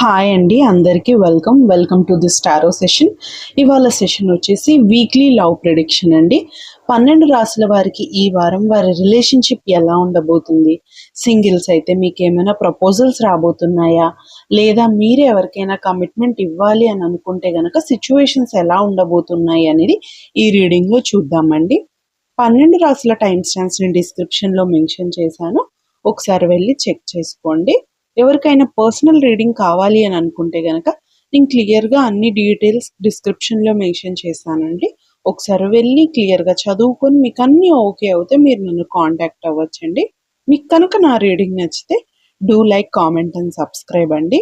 Hi అండి, అందరికీ welcome to this tarot session. ఇవాళ సెషన్ వచ్చేసి వీక్లీ లవ్ ప్రిడిక్షన్ అండి. 12 రాశుల వారికి ఈ వారం వారి రిలేషన్షిప్ ఎలా ఉండబోతుంది, సింగిల్స్ అయితే మీకు ఏమైనా ప్రపోజల్స్ రాబోతున్నాయా, లేదా మీరే ఎవరికైనా కమిట్మెంట్ ఇవ్వాలి అని అనుకుంటే గనక సిచ్యువేషన్స్ ఎలా ఉండబోతున్నాయి అనేది ఈ రీడింగ్లో చూద్దామండి. 12 రాశుల టైం స్టాంప్స్ నేను డిస్క్రిప్షన్లో మెన్షన్ చేశాను, ఒకసారి వెళ్ళి చెక్ చేసుకోండి. ఎవరికైనా పర్సనల్ రీడింగ్ కావాలి అని అనుకుంటే గనక నేను క్లియర్గా అన్ని డీటెయిల్స్ డిస్క్రిప్షన్లో మెన్షన్ చేశానండి. ఒకసారి వెళ్ళి క్లియర్గా చదువుకొని మీకు అన్నీ ఓకే అవుతే మీరు నన్ను కాంటాక్ట్ అవ్వచ్చండి. మీకు కనుక నా రీడింగ్ నచ్చితే do like, comment and subscribe అండి.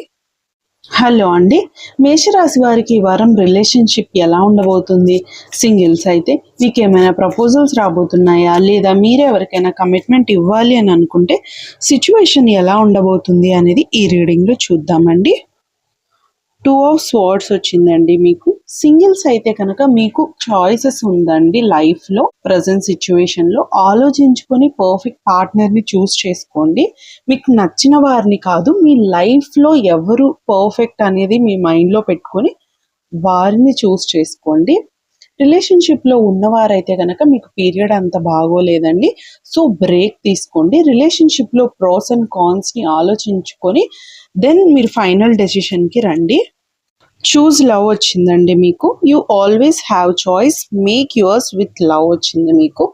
హలో అండి, మేషరాశి వారికి ఈ వారం రిలేషన్షిప్ ఎలా ఉండబోతుంది, సింగిల్స్ అయితే మీకు ఏమైనా ప్రపోజల్స్ రాబోతున్నాయా, లేదా మీరే ఎవరికైనా కమిట్మెంట్ ఇవ్వాలి అని అనుకుంటే సిచ్యువేషన్ ఎలా ఉండబోతుంది అనేది ఈ రీడింగ్లో చూద్దామండి. 2 ఆఫ్ స్వార్డ్స్ వచ్చిందండి. మీకు సింగిల్స్ అయితే కనుక మీకు చాయిసెస్ ఉందండి. లైఫ్లో ప్రజెంట్ సిచ్యువేషన్లో ఆలోచించుకొని పర్ఫెక్ట్ పార్ట్నర్ని చూస్ చేసుకోండి. మీకు నచ్చిన వారిని కాదు, మీ లైఫ్లో ఎవరు పర్ఫెక్ట్ అనేది మీ మైండ్లో పెట్టుకొని వారిని చూస్ చేసుకోండి. రిలేషన్షిప్లో ఉన్నవారైతే కనుక మీకు పీరియడ్ అంత బాగోలేదండి, సో బ్రేక్ తీసుకోండి. రిలేషన్షిప్లో ప్రోస్ అండ్ కాన్స్ని ఆలోచించుకొని దెన్ మీరు ఫైనల్ డెసిషన్కి రండి. చూజ్ లవ్ వచ్చిందండి. మీకు you always have choice, make yours with love వచ్చింది. మీకు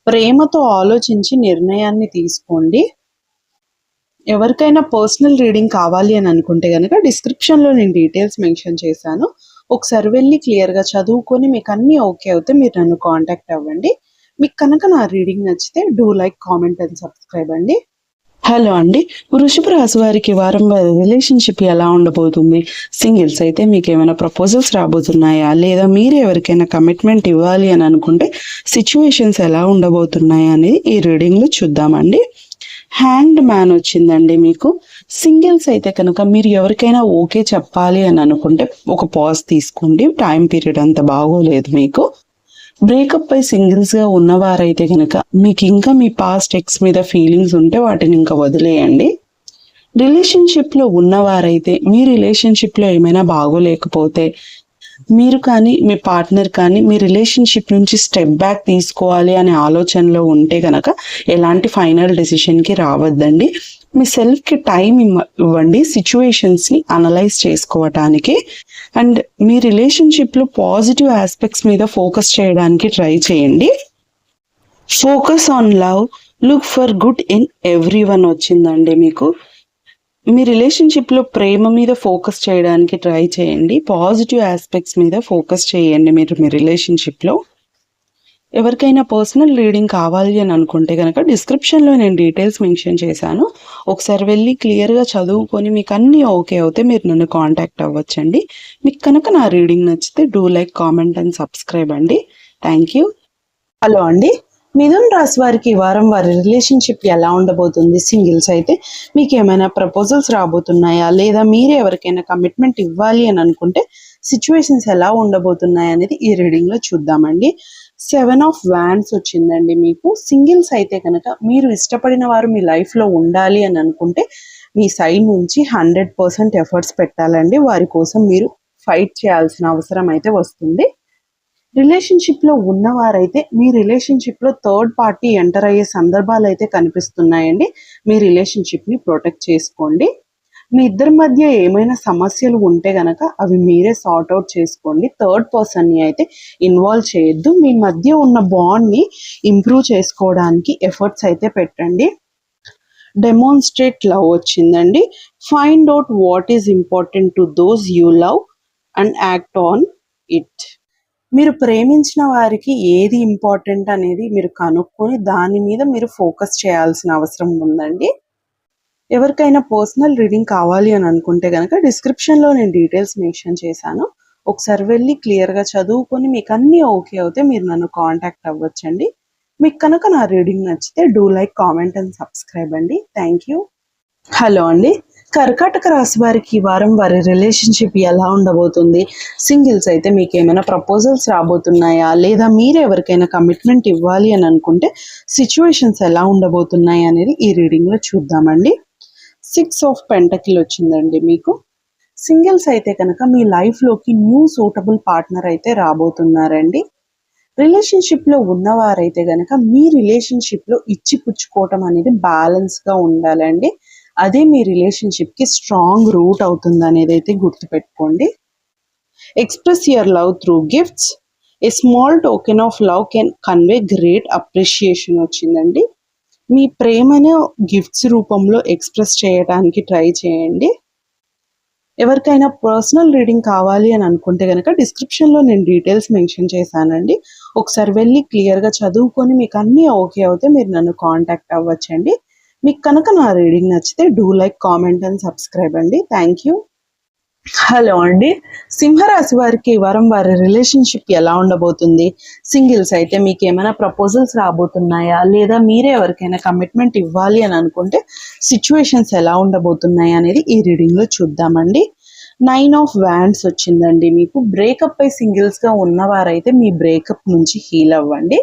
ప్రేమతో ఆలోచించి నిర్ణయాన్ని తీసుకోండి. ఎవరికైనా పర్సనల్ రీడింగ్ కావాలి అని అనుకుంటే కనుక డిస్క్రిప్షన్లో నేను డీటెయిల్స్ మెన్షన్ చేశాను, ఒకసారి వెళ్ళి క్లియర్గా చదువుకొని మీకు అన్నీ ఓకే అవుతే మీరు నన్ను కాంటాక్ట్ అవ్వండి. మీకు కనుక నా రీడింగ్ నచ్చితే do like, comment and subscribe అండి. హలో అండి, వృషభ రాశి వారికి వారం వారి రిలేషన్షిప్ ఎలా ఉండబోతుంది, సింగిల్స్ అయితే మీకు ఏమైనా ప్రపోజల్స్ రాబోతున్నాయా, లేదా మీరు ఎవరికైనా కమిట్మెంట్ ఇవ్వాలి అని అనుకుంటే సిచ్యువేషన్స్ ఎలా ఉండబోతున్నాయా అనేది ఈ రీడింగ్లో చూద్దామండి. హ్యాంగ్డ్ మ్యాన్ వచ్చిందండి. మీకు సింగిల్స్ అయితే కనుక మీరు ఎవరికైనా ఓకే చెప్పాలి అని అనుకుంటే ఒక పాజ్ తీసుకోండి. టైం పీరియడ్ అంత బాగోలేదు. మీకు బ్రేకప్ పై సింగిల్స్గా ఉన్నవారైతే కనుక మీకు ఇంకా మీ పాస్ట్ ఎక్స్ మీద ఫీలింగ్స్ ఉంటే వాటిని ఇంకా వదిలేయండి. రిలేషన్షిప్లో ఉన్నవారైతే మీ రిలేషన్షిప్లో ఏమైనా బాగోలేకపోతే మీరు కానీ మీ పార్ట్నర్ కానీ మీ రిలేషన్షిప్ నుంచి స్టెప్ బ్యాక్ తీసుకోవాలి అనే ఆలోచనలో ఉంటే కనుక ఎలాంటి ఫైనల్ డెసిషన్కి రావద్దండి. మీ సెల్ఫ్కి టైం ఇవ్వండి సిచ్యువేషన్స్ని అనలైజ్ చేసుకోవటానికి. అండ్ మీ రిలేషన్షిప్లో పాజిటివ్ ఆస్పెక్ట్స్ మీద ఫోకస్ చేయడానికి ట్రై చేయండి. Focus on love, look for good in every one వచ్చిందండి. మీకు మీ రిలేషన్షిప్లో ప్రేమ మీద ఫోకస్ చేయడానికి ట్రై చేయండి. పాజిటివ్ ఆస్పెక్ట్స్ మీద ఫోకస్ చేయండి. మీరు మీ రిలేషన్షిప్లో ఎవరికైనా పర్సనల్ రీడింగ్ కావాలి అని అనుకుంటే కనుక డిస్క్రిప్షన్లో నేను డీటెయిల్స్ మెన్షన్ చేశాను, ఒకసారి వెళ్ళి క్లియర్గా చదువుకొని మీకు అన్నీ ఓకే అవుతే మీరు నన్ను కాంటాక్ట్ అవ్వచ్చండి. మీకు కనుక నా రీడింగ్ నచ్చితే do like, comment and subscribe అండి. Thank you. హలో అండి, మిథున్ రాశి వారికి ఈ వారం వారి రిలేషన్షిప్ ఎలా ఉండబోతుంది, సింగిల్స్ అయితే మీకు ఏమైనా ప్రపోజల్స్ రాబోతున్నాయా, లేదా మీరే ఎవరికైనా కమిట్మెంట్ ఇవ్వాలి అని అనుకుంటే సిచ్యువేషన్స్ ఎలా ఉండబోతున్నాయి అనేది ఈ రీడింగ్లో చూద్దామండి. 7 ఆఫ్ వ్యాండ్స్ వచ్చిందండి. మీకు సింగిల్స్ అయితే కనుక మీరు ఇష్టపడిన వారు మీ లైఫ్లో ఉండాలి అని అనుకుంటే మీ సైడ్ నుంచి 100% ఎఫర్ట్స్ పెట్టాలండి. వారి కోసం మీరు ఫైట్ చేయాల్సిన అవసరం అయితే వస్తుంది. రిలేషన్షిప్లో ఉన్నవారైతే మీ రిలేషన్షిప్లో థర్డ్ పార్టీ ఎంటర్ అయ్యే సందర్భాలు అయితే కనిపిస్తున్నాయండి. మీ రిలేషన్షిప్ని ప్రొటెక్ట్ చేసుకోండి. మీ ఇద్దరి మధ్య ఏమైనా సమస్యలు ఉంటే గనక అవి మీరే సార్ట్ అవుట్ చేసుకోండి. థర్డ్ పర్సన్ని అయితే ఇన్వాల్వ్ చేయొద్దు. మీ మధ్య ఉన్న బాండ్ని ఇంప్రూవ్ చేసుకోవడానికి ఎఫర్ట్స్ అయితే పెట్టండి. డెమాన్స్ట్రేట్ లవ్ వచ్చిందండి. Find out what is important to those you love and act on it. మీరు ప్రేమించిన వారికి ఏది ఇంపార్టెంట్ అనేది మీరు కనుక్కొని దాని మీద మీరు ఫోకస్ చేయాల్సిన అవసరం ఉందండి. ఎవరికైనా పర్సనల్ రీడింగ్ కావాలి అని అనుకుంటే కనుక డిస్క్రిప్షన్లో నేను డీటెయిల్స్ మెన్షన్ చేశాను, ఒకసారి వెళ్ళి క్లియర్గా చదువుకొని మీకు అన్నీ ఓకే అవుతే మీరు నన్ను కాంటాక్ట్ అవ్వచ్చండి. మీకు కనుక నా రీడింగ్ నచ్చితే do like, comment and subscribe అండి. Thank you. హలో అండి, కర్కాటక రాశి వారికి ఈ వారం వారి రిలేషన్షిప్ ఎలా ఉండబోతుంది, సింగిల్స్ అయితే మీకు ఏమైనా ప్రపోజల్స్ రాబోతున్నాయా, లేదా మీరే ఎవరికైనా కమిట్మెంట్ ఇవ్వాలి అని అనుకుంటే సిచ్యువేషన్స్ ఎలా ఉండబోతున్నాయి అనేది ఈ రీడింగ్లో చూద్దామండి. 6 ఆఫ్ పెంటకిల్ వచ్చిందండి. మీకు సింగిల్స్ అయితే కనుక మీ లైఫ్లోకి న్యూ సూటబుల్ పార్ట్నర్ అయితే రాబోతున్నారండి. రిలేషన్షిప్లో ఉన్నవారైతే కనుక మీ రిలేషన్షిప్లో ఇచ్చి పుచ్చుకోవటం అనేది బ్యాలెన్స్గా ఉండాలండి. అదే మీ రిలేషన్షిప్కి స్ట్రాంగ్ రూట్ అవుతుంది అనేది అయితే గుర్తుపెట్టుకోండి. Express your love through gifts. A small token of love can convey great appreciation వచ్చిందండి. మీ ప్రేమను గిఫ్ట్స్ రూపంలో ఎక్స్ప్రెస్ చేయడానికి ట్రై చేయండి. ఎవరికైనా పర్సనల్ రీడింగ్ కావాలి అని అనుకుంటే కనుక డిస్క్రిప్షన్లో నేను డీటెయిల్స్ మెన్షన్ చేశానండి. ఒకసారి వెళ్ళి క్లియర్గా చదువుకొని మీకు అన్నీ ఓకే అవుతే మీరు నన్ను కాంటాక్ట్ అవ్వచ్చండి. మీకు కనుక నా రీడింగ్ నచ్చితే do like, comment and subscribe అండి. Thank you. హలో అండి. సింహరాశి వారికి ఈ వారం వారి రిలేషన్షిప్ ఎలా ఉండబోతుంది? సింగిల్స్ అయితే మీకు ఏమైనా ప్రపోజల్స్ రాబోతున్నాయా, లేదా మీరే ఎవరికైనా కమిట్మెంట్ ఇవ్వాలి అని అనుకుంటే సిచ్యువేషన్స్ ఎలా ఉండబోతున్నాయి అనేది ఈ రీడింగ్లో చూద్దామండి. 9 ఆఫ్ వ్యాండ్స్ వచ్చిందండి. మీకు బ్రేకప్ అయి సింగిల్స్గా ఉన్నవారైతే మీ బ్రేకప్ నుంచి హీల్ అవ్వండి.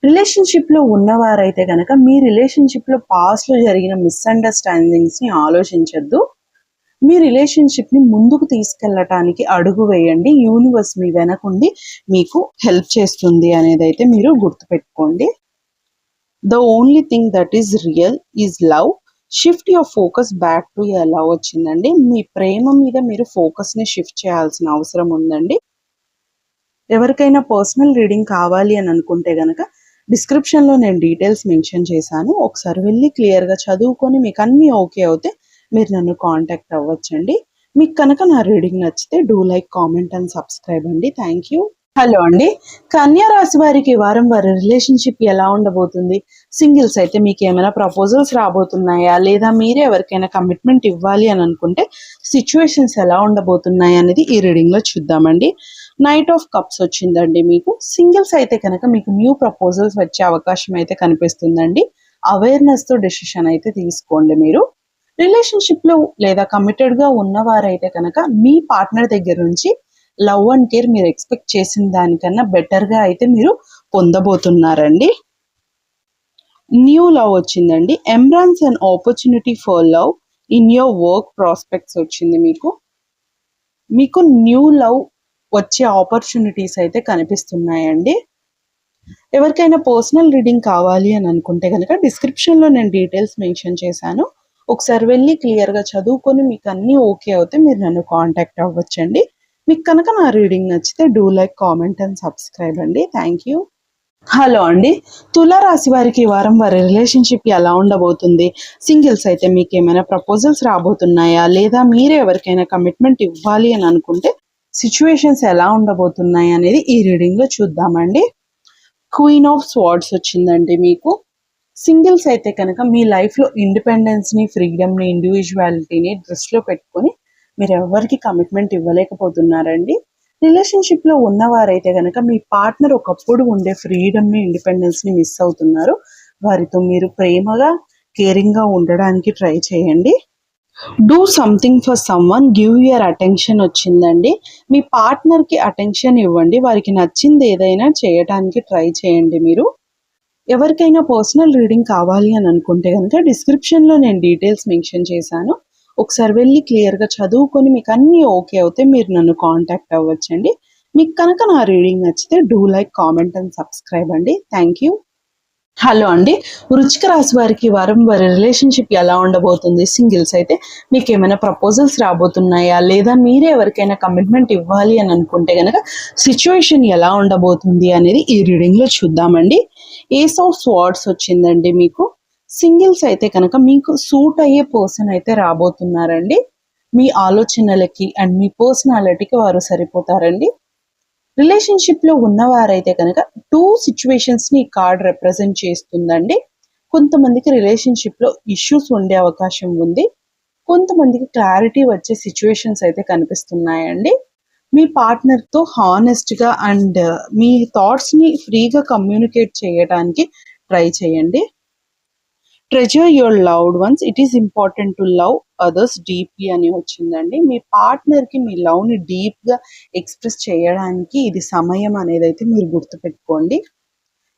రిలేషన్షిప్లో ఉన్నవారైతే కనుక మీ రిలేషన్షిప్లో పాస్ట్లో జరిగిన మిస్అండర్స్టాండింగ్స్ని ఆలోచించొద్దు. మీ రిలేషన్షిప్ని ముందుకు తీసుకెళ్ళటానికి అడుగు వేయండి. యూనివర్స్ మీ వెనకుండి మీకు హెల్ప్ చేస్తుంది అనేది అయితే మీరు గుర్తుపెట్టుకోండి. The only thing that is real is love. Shift your focus back to your love వచ్చిందండి. మీ ప్రేమ మీద మీరు ఫోకస్ని షిఫ్ట్ చేయాల్సిన అవసరం ఉందండి. ఎవరికైనా పర్సనల్ రీడింగ్ కావాలి అని అనుకుంటే కనుక డిస్క్రిప్షన్లో నేను డీటెయిల్స్ మెన్షన్ చేశాను. ఒకసారి వెళ్ళి క్లియర్గా చదువుకొని మీకు అన్నీ ఓకే అవుతే మీరు నన్ను కాంటాక్ట్ అవ్వచ్చండి. మీకు కనుక నా రీడింగ్ నచ్చితే do like, comment and subscribe అండి. Thank you. హలో అండి. కన్యా రాశి వారికి వారం వారి రిలేషన్షిప్ ఎలా ఉండబోతుంది? సింగిల్స్ అయితే మీకు ఏమైనా ప్రపోజల్స్ రాబోతున్నాయా, లేదా మీరే ఎవరికైనా కమిట్మెంట్ ఇవ్వాలి అని అనుకుంటే సిచ్యువేషన్స్ ఎలా ఉండబోతున్నాయి అనేది ఈ రీడింగ్లో చూద్దామండి. నైట్ ఆఫ్ కప్స్ వచ్చిందండి. మీకు సింగిల్స్ అయితే కనుక మీకు న్యూ ప్రపోజల్స్ వచ్చే అవకాశం అయితే కనిపిస్తుందండి. అవేర్నెస్తో డెసిషన్ అయితే తీసుకోండి. మీరు రిలేషన్షిప్లో లేదా కమిటెడ్గా ఉన్నవారైతే కనుక మీ పార్ట్నర్ దగ్గర నుంచి లవ్ అండ్ కేర్ మీరు ఎక్స్పెక్ట్ చేసిన దానికన్నా బెటర్గా అయితే మీరు పొందబోతున్నారండి. న్యూ లవ్ వచ్చిందండి. Embrace and opportunity for love in your work prospects వచ్చింది. మీకు న్యూ లవ్ వచ్చే ఆపర్చునిటీస్ అయితే కనిపిస్తున్నాయండి. ఎవరికైనా పర్సనల్ రీడింగ్ కావాలి అని అనుకుంటే కనుక డిస్క్రిప్షన్లో నేను డీటెయిల్స్ మెన్షన్ చేశాను. ఒకసారి వెళ్ళి క్లియర్గా చదువుకొని మీకు అన్నీ ఓకే అవుతే మీరు నన్ను కాంటాక్ట్ అవ్వచ్చండి. మీకు కనుక నా రీడింగ్ నచ్చితే do like, comment and subscribe అండి. Thank you. హలో అండి. తులారాశి వారికి ఈ వారం వారి రిలేషన్షిప్ ఎలా ఉండబోతుంది? సింగిల్స్ అయితే మీకు ఏమైనా ప్రపోజల్స్ రాబోతున్నాయా, లేదా మీరే ఎవరికైనా కమిట్మెంట్ ఇవ్వాలి అని అనుకుంటే సిచ్యువేషన్స్ ఎలా ఉండబోతున్నాయి అనేది ఈ రీడింగ్లో చూద్దామండి. క్వీన్ ఆఫ్ స్వార్డ్స్ వచ్చిందండి. మీకు సింగిల్స్ అయితే కనుక మీ లైఫ్లో ఇండిపెండెన్స్ని, ఫ్రీడమ్ని, ఇండివిజువాలిటీని దృష్టిలో పెట్టుకొని మీరు ఎవరికి కమిట్మెంట్ ఇవ్వలేకపోతున్నారండి. రిలేషన్షిప్లో ఉన్నవారైతే కనుక మీ పార్ట్నర్ ఒకప్పుడు ఉండే ఫ్రీడమ్ని, ఇండిపెండెన్స్ని మిస్ అవుతున్నారు. వారితో మీరు ప్రేమగా, కేరింగ్గా ఉండడానికి ట్రై చేయండి. Do something for someone, give your attention వచ్చిందండి. మీ పార్ట్నర్కి అటెన్షన్ ఇవ్వండి. వారికి నచ్చింది ఏదైనా చేయడానికి ట్రై చేయండి. మీరు ఎవరికైనా పర్సనల్ రీడింగ్ కావాలి అని అనుకుంటే కనుక డిస్క్రిప్షన్లో నేను డీటెయిల్స్ మెన్షన్ చేశాను. ఒకసారి వెళ్ళి క్లియర్గా చదువుకొని మీకు అన్నీ ఓకే అవుతే మీరు నన్ను కాంటాక్ట్ అవ్వచ్చండి. మీకు కనుక నా రీడింగ్ నచ్చితే do like, comment and subscribe అండి. Thank you. హలో అండి. వృశ్చిక రాశి వారికి వారం వారి రిలేషన్షిప్ ఎలా ఉండబోతుంది? సింగిల్స్ అయితే మీకు ఏమైనా ప్రపోజల్స్ రాబోతున్నాయా, లేదా మీరే ఎవరికైనా కమిట్మెంట్ ఇవ్వాలి అని అనుకుంటే కనుక సిచ్యువేషన్ ఎలా ఉండబోతుంది అనేది ఈ రీడింగ్లో చూద్దామండి. ఏస్ ఆఫ్ స్వార్డ్స్ వచ్చిందండి. మీకు సింగిల్స్ అయితే కనుక మీకు సూట్ అయ్యే పర్సన్ అయితే రాబోతున్నారండి. మీ ఆలోచనలకి అండ్ మీ పర్సనాలిటీకి వారు సరిపోతారండి. రిలేషన్షిప్లో ఉన్నవారైతే కనుక 2 సిచ్యువేషన్స్ని కార్డ్ రిప్రజెంట్ చేస్తుందండి. కొంతమందికి రిలేషన్షిప్లో ఇష్యూస్ ఉండే అవకాశం ఉంది. కొంతమందికి క్లారిటీ వచ్చే సిచ్యువేషన్స్ అయితే కనిపిస్తున్నాయండి. మీ పార్ట్నర్తో హానెస్ట్గా అండ్ మీ థాట్స్ని ఫ్రీగా కమ్యూనికేట్ చేయడానికి ట్రై చేయండి. Treasure your loved ones, it is important to love others deeply అని వచ్చిందండి. మీ పార్ట్నర్కి మీ లవ్ని డీప్గా ఎక్స్ప్రెస్ చేయడానికి ఇది సమయం అనేది అయితే మీరు గుర్తుపెట్టుకోండి.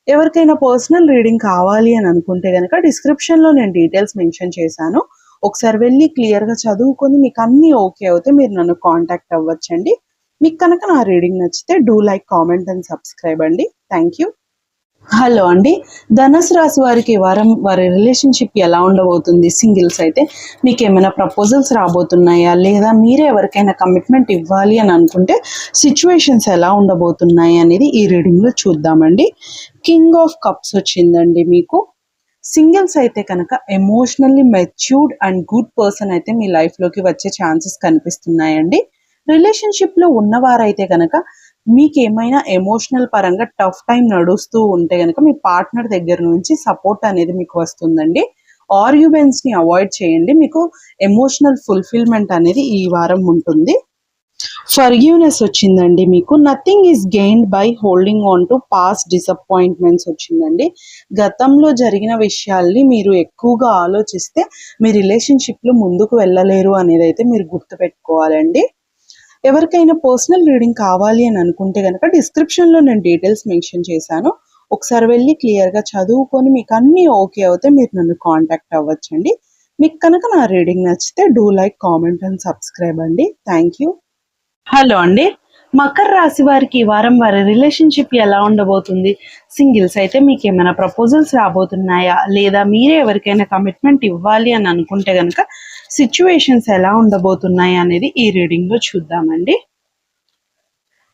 ఎవరికైనా పర్సనల్ రీడింగ్ కావాలి అని అనుకుంటే కనుక డిస్క్రిప్షన్లో నేను డీటెయిల్స్ మెన్షన్ చేశాను. ఒకసారి వెళ్ళి క్లియర్గా చదువుకొని మీకు అన్నీ ఓకే అవుతే మీరు నన్ను కాంటాక్ట్ అవ్వచ్చండి. మీకు కనుక నా రీడింగ్ నచ్చితే do like, comment and subscribe అండి. Thank you. హలో అండి. ధనుసు రాశి వారికి ఈ వారం వారి రిలేషన్షిప్ ఎలా ఉండబోతుంది? సింగిల్స్ అయితే మీకు ఏమైనా ప్రపోజల్స్ రాబోతున్నాయా, లేదా మీరే ఎవరికైనా కమిట్మెంట్ ఇవ్వాలి అని అనుకుంటే సిచ్యువేషన్స్ ఎలా ఉండబోతున్నాయి అనేది ఈ రీడింగ్లో చూద్దామండి. కింగ్ ఆఫ్ కప్స్ వచ్చిందండి మీకు. సింగిల్స్ అయితే కనుక emotionally matured and good person అయితే మీ లైఫ్లోకి వచ్చే ఛాన్సెస్ కనిపిస్తున్నాయండి. రిలేషన్షిప్లో ఉన్నవారైతే కనుక మీకు ఏమైనా ఎమోషనల్ పరంగా టఫ్ టైం నడుస్తూ ఉంటే కనుక మీ పార్ట్నర్ దగ్గర నుంచి సపోర్ట్ అనేది మీకు వస్తుందండి. ఆర్గ్యుమెంట్స్ని అవాయిడ్ చేయండి. మీకు ఎమోషనల్ ఫుల్ఫిల్మెంట్ అనేది ఈ వారం ఉంటుంది. ఫర్గివ్నెస్ వచ్చిందండి మీకు. Nothing is gained by holding on to past disappointments వచ్చిందండి. గతంలో జరిగిన విషయాల్ని మీరు ఎక్కువగా ఆలోచిస్తే మీ రిలేషన్షిప్లో ముందుకు వెళ్ళలేరు అనేది అయితే మీరు గుర్తుపెట్టుకోవాలండి. ఎవరికైనా పర్సనల్ రీడింగ్ కావాలి అని అనుకుంటే కనుక డిస్క్రిప్షన్లో నేను డీటెయిల్స్ మెన్షన్ చేశాను. ఒకసారి వెళ్ళి క్లియర్గా చదువుకొని మీకు అన్నీ ఓకే అవుతే మీరు నన్ను కాంటాక్ట్ అవ్వచ్చండి. మీకు కనుక నా రీడింగ్ నచ్చితే do like, comment and subscribe అండి. Thank you. హలో అండి. మకర రాశి వారికి ఈ వారం వారి రిలేషన్షిప్ ఎలా ఉండబోతుంది? సింగిల్స్ అయితే మీకు ఏమైనా ప్రపోజల్స్ రాబోతున్నాయా, లేదా మీరే ఎవరికైనా కమిట్మెంట్ ఇవ్వాలి అని అనుకుంటే కనుక సిచ్యువేషన్స్ ఎలా ఉండబోతున్నాయి అనేది ఈ రీడింగ్లో చూద్దామండి.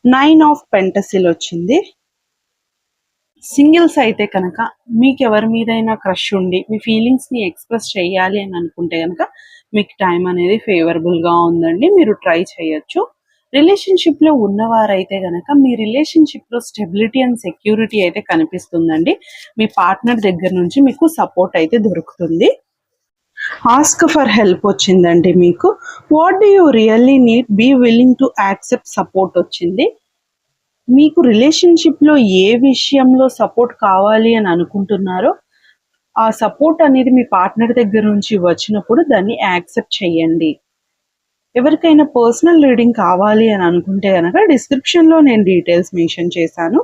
9 ఆఫ్ పెంటసిల్ వచ్చింది. సింగిల్స్ అయితే కనుక మీకు ఎవరి మీదైనా క్రష్ ఉండి మీ ఫీలింగ్స్ని ఎక్స్ప్రెస్ చేయాలి అని అనుకుంటే కనుక మీకు టైం అనేది ఫేవరబుల్గా ఉందండి. మీరు ట్రై చేయొచ్చు. రిలేషన్షిప్లో ఉన్నవారైతే కనుక మీ రిలేషన్షిప్లో స్టెబిలిటీ అండ్ సెక్యూరిటీ అయితే కనిపిస్తుందండి. మీ పార్ట్నర్ దగ్గర నుంచి మీకు సపోర్ట్ అయితే దొరుకుతుంది. ఆస్క్ ఫర్ హెల్ప్ వచ్చిందండి మీకు. What do you really need, be willing to accept support వచ్చింది. మీకు రిలేషన్షిప్లో ఏ విషయంలో సపోర్ట్ కావాలి అని అనుకుంటున్నారో ఆ సపోర్ట్ అనేది మీ పార్ట్నర్ దగ్గర నుంచి వచ్చినప్పుడు దాన్ని యాక్సెప్ట్ చేయండి. ఎవరికైనా పర్సనల్ రీడింగ్ కావాలి అని అనుకుంటే కనుక డిస్క్రిప్షన్లో నేను డీటెయిల్స్ మెన్షన్ చేశాను.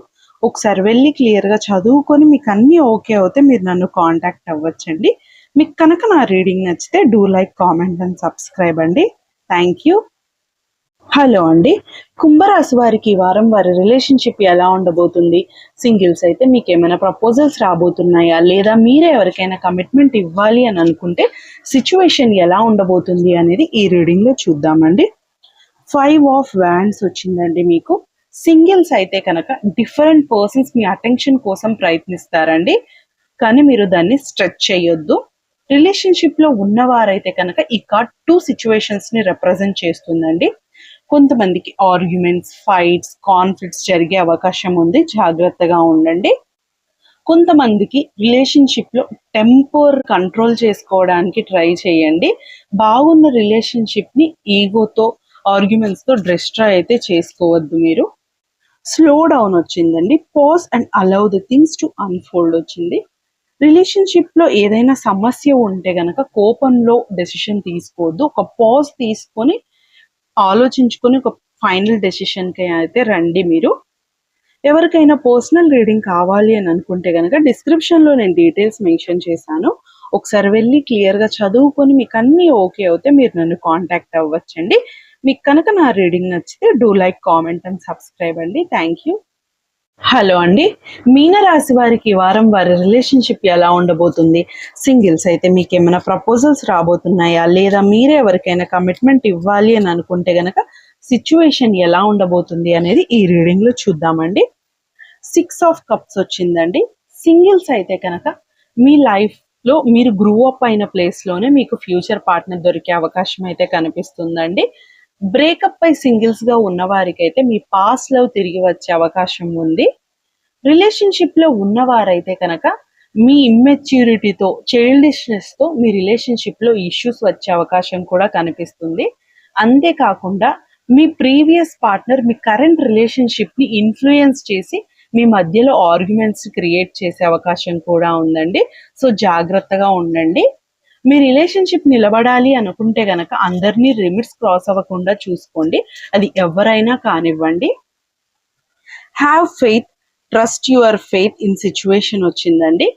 ఒకసారి వెళ్ళి క్లియర్గా చదువుకొని మీకు అన్నీ ఓకే అవుతే మీరు నన్ను కాంటాక్ట్ అవ్వచ్చండి. మీకు కనుక నా రీడింగ్ నచ్చితే do like, comment and subscribe అండి. Thank you. హలో అండి. కుంభరాశి వారికి ఈ వారం వారి రిలేషన్షిప్ ఎలా ఉండబోతుంది? సింగిల్స్ అయితే మీకు ఏమైనా ప్రపోజల్స్ రాబోతున్నాయా, లేదా మీరే ఎవరికైనా కమిట్మెంట్ ఇవ్వాలి అని అనుకుంటే సిచ్యువేషన్ ఎలా ఉండబోతుంది అనేది ఈ రీడింగ్లో చూద్దామండి. 5 ఆఫ్ వ్యాండ్స్ వచ్చిందండి మీకు. సింగిల్స్ అయితే కనుక డిఫరెంట్ పర్సన్స్ మీ అటెన్షన్ కోసం ప్రయత్నిస్తారండి, కానీ మీరు దాన్ని స్ట్రెచ్ చేయొద్దు. రిలేషన్షిప్లో ఉన్నవారైతే కనుక ఈ కార్డ్ 2 సిచ్యువేషన్స్ని రిప్రజెంట్ చేస్తుందండి. కొంతమందికి ఆర్గ్యుమెంట్స్, ఫైట్స్, కాన్ఫ్లిక్ట్స్ జరిగే అవకాశం ఉంది, జాగ్రత్తగా ఉండండి. కొంతమందికి రిలేషన్షిప్లో టెంపర్ కంట్రోల్ చేసుకోవడానికి ట్రై చేయండి. బాగున్న రిలేషన్షిప్ని ఈగోతో, ఆర్గ్యుమెంట్స్తో డిస్ట్రాయ్ అయితే చేసుకోవద్దు మీరు. స్లో డౌన్ వచ్చిందండి. Pause and allow the things to unfold వచ్చింది. రిలేషన్షిప్లో ఏదైనా సమస్య ఉంటే గనక కోపంలో డెసిషన్ తీసుకోవద్దు. ఒక పాజ్ తీసుకొని ఆలోచించుకొని ఒక ఫైనల్ డెసిషన్కి అయితే రండి మీరు. ఎవరికైనా పర్సనల్ రీడింగ్ కావాలి అని అనుకుంటే కనుక డిస్క్రిప్షన్లో నేను డీటెయిల్స్ మెన్షన్ చేశాను. ఒకసారి వెళ్ళి క్లియర్గా చదువుకొని మీకు అన్నీ ఓకే అవుతే మీరు నన్ను కాంటాక్ట్ అవ్వచ్చండి. మీకు కనుక నా రీడింగ్ నచ్చితే do like, comment and subscribe అండి. Thank you. హలో అండి. మీనరాశి వారికి ఈ వారం వారి రిలేషన్షిప్ ఎలా ఉండబోతుంది? సింగిల్స్ అయితే మీకు ఏమైనా ప్రపోజల్స్ రాబోతున్నాయా, లేదా మీరే ఎవరికైనా కమిట్మెంట్ ఇవ్వాలి అని అనుకుంటే గనక సిచ్యువేషన్ ఎలా ఉండబోతుంది అనేది ఈ రీడింగ్లో చూద్దామండి. 6 ఆఫ్ కప్స్ వచ్చిందండి. సింగిల్స్ అయితే కనుక మీ లైఫ్లో మీరు గ్రూ అప్ అయిన ప్లేస్లోనే మీకు ఫ్యూచర్ పార్ట్నర్ దొరికే అవకాశం అయితే కనిపిస్తుందండి. బ్రేకప్ పై సింగిల్స్గా ఉన్న వారికైతే మీ పాస్ట్ లవ్ తిరిగి వచ్చే అవకాశం ఉంది. రిలేషన్షిప్లో ఉన్నవారైతే కనుక మీ ఇమ్మెచ్యూరిటీతో, చైల్డిష్నెస్తో మీ రిలేషన్షిప్లో ఇష్యూస్ వచ్చే అవకాశం కూడా కనిపిస్తుంది. అంతేకాకుండా మీ ప్రీవియస్ పార్ట్నర్ మీ కరెంట్ రిలేషన్షిప్ని ఇన్ఫ్లుయెన్స్ చేసి మీ మధ్యలో ఆర్గ్యుమెంట్స్ క్రియేట్ చేసే అవకాశం కూడా ఉందండి. సో జాగ్రత్తగా ఉండండి. మీ రిలేషన్షిప్ నిలబడాలి అనుకుంటే గనక అందరినీ లిమిట్స్ క్రాస్ అవ్వకుండా చూసుకోండి. అది ఎవరైనా కానివ్వండి. Have faith, trust your faith in situation వచ్చిందండి.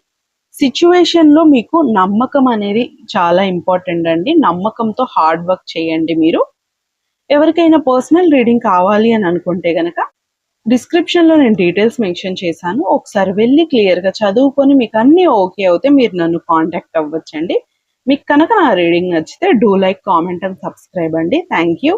సిచ్యువేషన్‌లో మీకు నమ్మకం అనేది చాలా ఇంపార్టెంట్ అండి. నమ్మకంతో హార్డ్ వర్క్ చేయండి మీరు. ఎవరికైనా పర్సనల్ రీడింగ్ కావాలి అని అనుకుంటే గనక డిస్క్రిప్షన్‌లో నేను డీటెయిల్స్ మెన్షన్ చేశాను. ఒకసారి వెళ్లి క్లియర్‌గా చదువుకొని మీకు అన్నీ ఓకే అవుతే మీరు నన్ను కాంటాక్ట్ అవ్వచ్చండి. మీకు కనుక నా రీడింగ్ నచ్చితే do like, comment and subscribe అండి. Thank you.